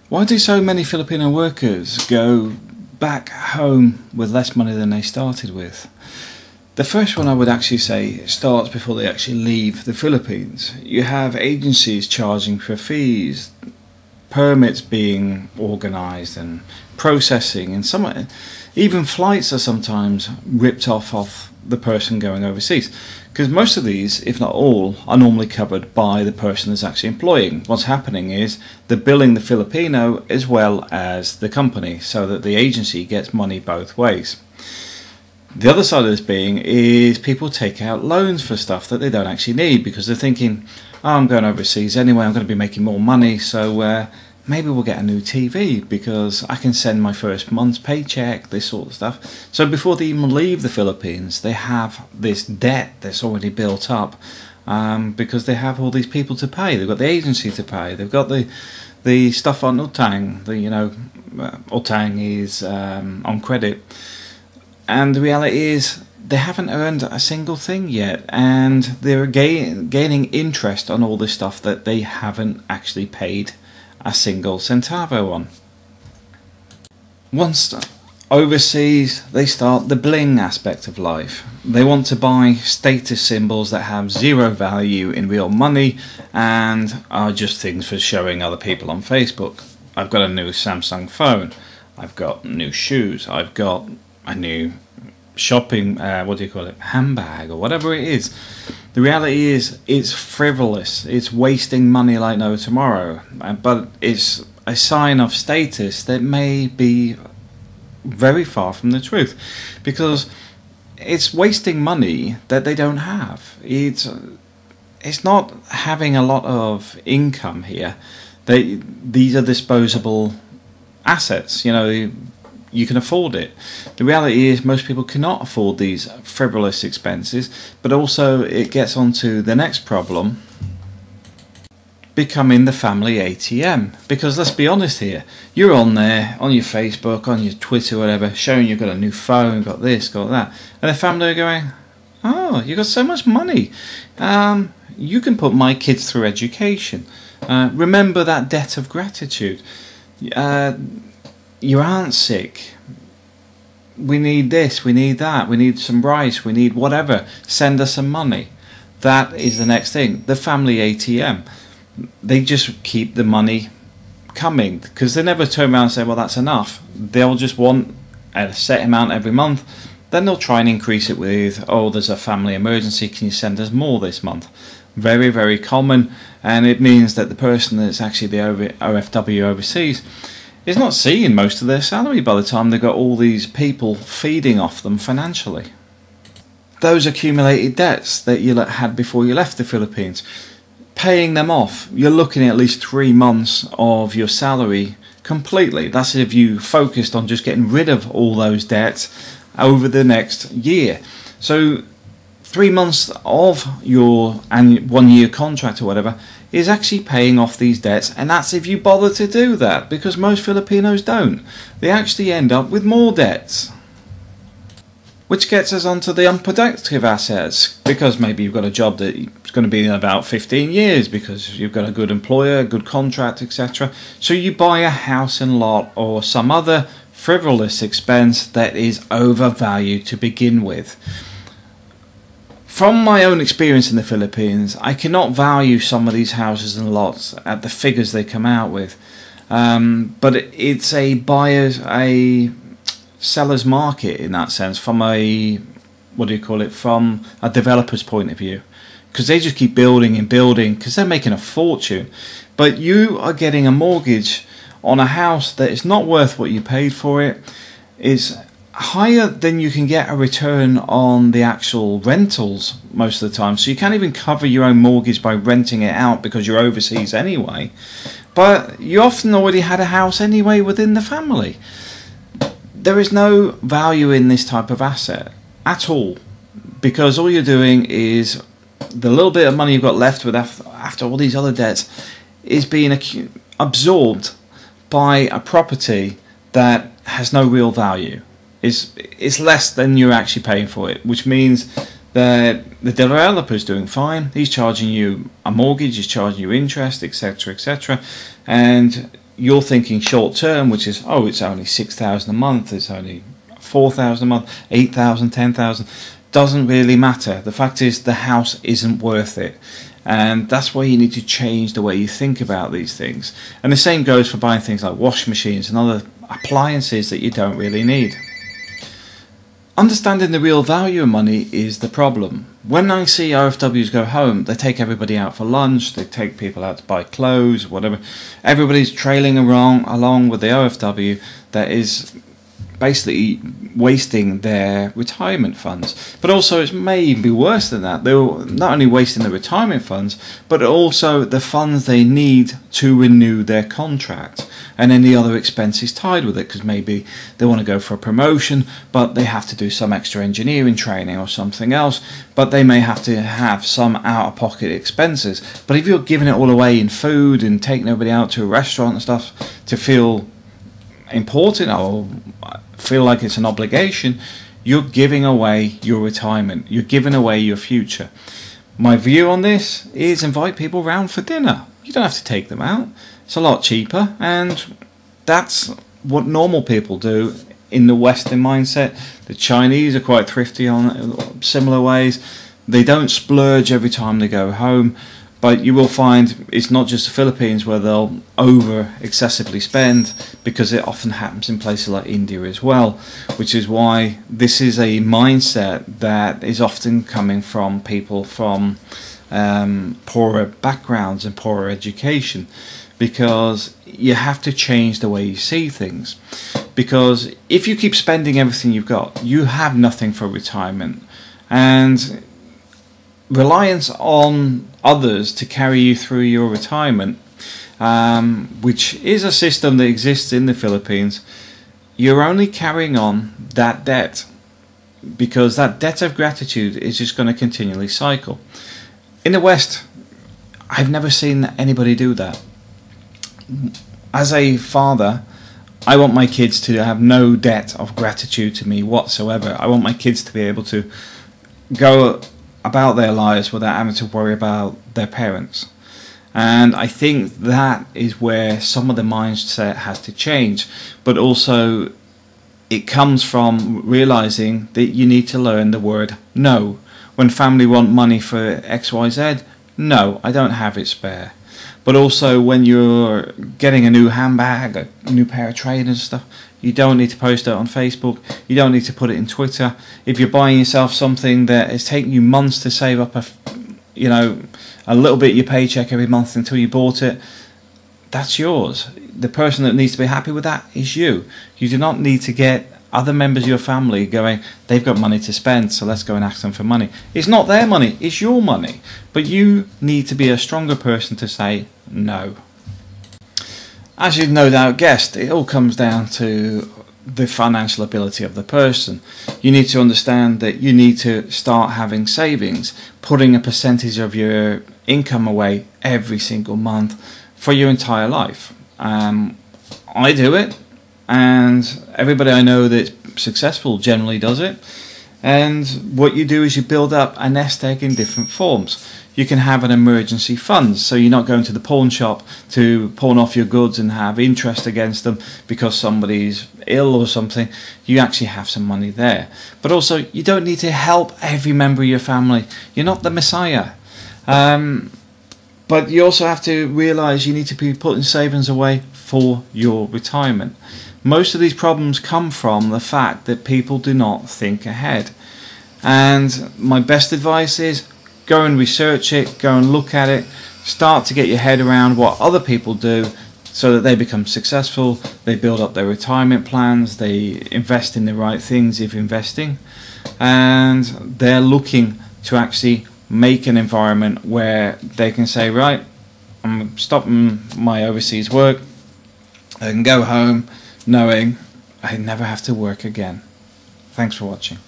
Why do so many Filipino workers go back home with less money than they started with? The first one I would actually say starts before they actually leave the Philippines. You have agencies charging for fees, permits being organised and processing, and some even flights are sometimes ripped off the person going overseas, because most of these, if not all, are normally covered by the person that's actually employing. What's happening is they're billing the Filipino as well as the company, so that the agency gets money both ways. The other side of this being is people take out loans for stuff that they don't actually need, because they're thinking, oh, I'm going overseas anyway, I'm going to be making more money, so maybe we'll get a new TV because I can send my first month's paycheck, this sort of stuff. So before they even leave the Philippines, they have this debt that's already built up, because they have all these people to pay. They've got the agency to pay, they've got the stuff on utang, utang is on credit. And the reality is they haven't earned a single thing yet, and they're gaining interest on all this stuff that they haven't actually paid a single centavo on. Once overseas, they start the bling aspect of life. They want to buy status symbols that have zero value in real money and are just things for showing other people on Facebook. I've got a new Samsung phone, I've got new shoes, I've got a new shopping, handbag or whatever it is. The reality is it's frivolous, it's wasting money like no tomorrow, but it's a sign of status that may be very far from the truth, because it's wasting money that they don't have. It's not having a lot of income here. These are disposable assets, you can afford it. The reality is most people cannot afford these frivolous expenses, but also it gets on to the next problem, becoming the family ATM. Because let's be honest here, you're on there, on your Facebook, on your Twitter, whatever, showing you've got a new phone, got this, got that, and the family are going, oh, you got so much money, you can put my kids through education. Remember that debt of gratitude. Your aunt's sick, we need this, we need that, we need some rice, we need whatever, send us some money. That is the next thing, the family ATM. They just keep the money coming, because they never turn around and say, well, that's enough. They'll just want a set amount every month, then they'll try and increase it with, oh, there's a family emergency, can you send us more this month? Very, very common, and it means that the person that's actually the OFW overseas is not seeing most of their salary by the time they've got all these people feeding off them financially. Those accumulated debts that you had before you left the Philippines, paying them off, you're looking at least 3 months of your salary completely. That's if you focused on just getting rid of all those debts over the next year. So 3 months of your 1 year contract or whatever is actually paying off these debts, and that's if you bother to do that, because most Filipinos don't. They actually end up with more debts. Which gets us onto the unproductive assets, because maybe you've got a job that is going to be in about 15 years because you've got a good employer, a good contract, etc. So you buy a house and lot or some other frivolous expense that is overvalued to begin with. From my own experience in the Philippines, I cannot value some of these houses and lots at the figures they come out with. But it's a seller's market in that sense, from a, from a developer's point of view. Because they just keep building and building, because they're making a fortune. But you are getting a mortgage on a house that is not worth what you paid for it, is higher than you can get a return on the actual rentals most of the time. So you can't even cover your own mortgage by renting it out because you're overseas anyway. But you often already had a house anyway within the family. There is no value in this type of asset at all, because all you're doing is the little bit of money you've got left with after all these other debts is being absorbed by a property that has no real value. It's less than you're actually paying for it, which means that the developer's doing fine. He's charging you a mortgage, he's charging you interest, etc., etc. And you're thinking short term, which is, oh, it's only 6,000 a month, it's only 4,000 a month, 8,000, 10,000. Doesn't really matter. The fact is, the house isn't worth it. And that's why you need to change the way you think about these things. And the same goes for buying things like washing machines and other appliances that you don't really need. Understanding the real value of money is the problem. When I see OFWs go home, they take everybody out for lunch, they take people out to buy clothes, whatever. Everybody's trailing along with the OFW that is basically wasting their retirement funds. But also, it may even be worse than that. They're not only wasting their retirement funds, but also the funds they need to renew their contract and any other expenses tied with it, because maybe they want to go for a promotion, but they have to do some extra engineering training or something else, but they may have to have some out-of-pocket expenses. But if you're giving it all away in food and taking everybody out to a restaurant and stuff to feel important or feel like it's an obligation, you're giving away your retirement, you're giving away your future. My view on this is invite people round for dinner. You don't have to take them out. It's a lot cheaper, and that's what normal people do in the Western mindset. The Chinese are quite thrifty on similar ways. They don't splurge every time they go home, but you will find it's not just the Philippines where they'll over excessively spend, because it often happens in places like India as well, which is why this is a mindset that is often coming from people from poorer backgrounds and poorer education, because you have to change the way you see things. Because if you keep spending everything you've got, you have nothing for retirement, and reliance on others to carry you through your retirement, which is a system that exists in the Philippines, you're only carrying on that debt, because that debt of gratitude is just going to continually cycle. In the West, I've never seen anybody do that. As a father, I want my kids to have no debt of gratitude to me whatsoever. I want my kids to be able to go about their lives without having to worry about their parents. And I think that is where some of the mindset has to change. But also, it comes from realizing that you need to learn the word no. When family want money for XYZ, no, I don't have it spare. But also, when you're getting a new handbag, a new pair of trainers and stuff, you don't need to post it on Facebook. You don't need to put it in Twitter. If you're buying yourself something that is taking you months to save up a little bit of your paycheck every month until you bought it, that's yours. The person that needs to be happy with that is you. You do not need to get other members of your family going, they've got money to spend, so let's go and ask them for money. It's not their money, it's your money. But you need to be a stronger person to say no. As you've no doubt guessed, it all comes down to the financial ability of the person. You need to understand that you need to start having savings, putting a percentage of your income away every single month for your entire life. I do it, and everybody I know that's successful generally does it. And what you do is you build up a nest egg in different forms. You can have an emergency fund, so you're not going to the pawn shop to pawn off your goods and have interest against them because somebody's ill or something. You actually have some money there. But also, you don't need to help every member of your family. You're not the Messiah. But you also have to realize you need to be putting savings away for your retirement. Most of these problems come from the fact that people do not think ahead. And my best advice is, go and research it, go and look at it, start to get your head around what other people do so that they become successful, they build up their retirement plans, they invest in the right things if investing, and they're looking to actually make an environment where they can say, right, I'm stopping my overseas work, I can go home knowing I never have to work again. Thanks for watching.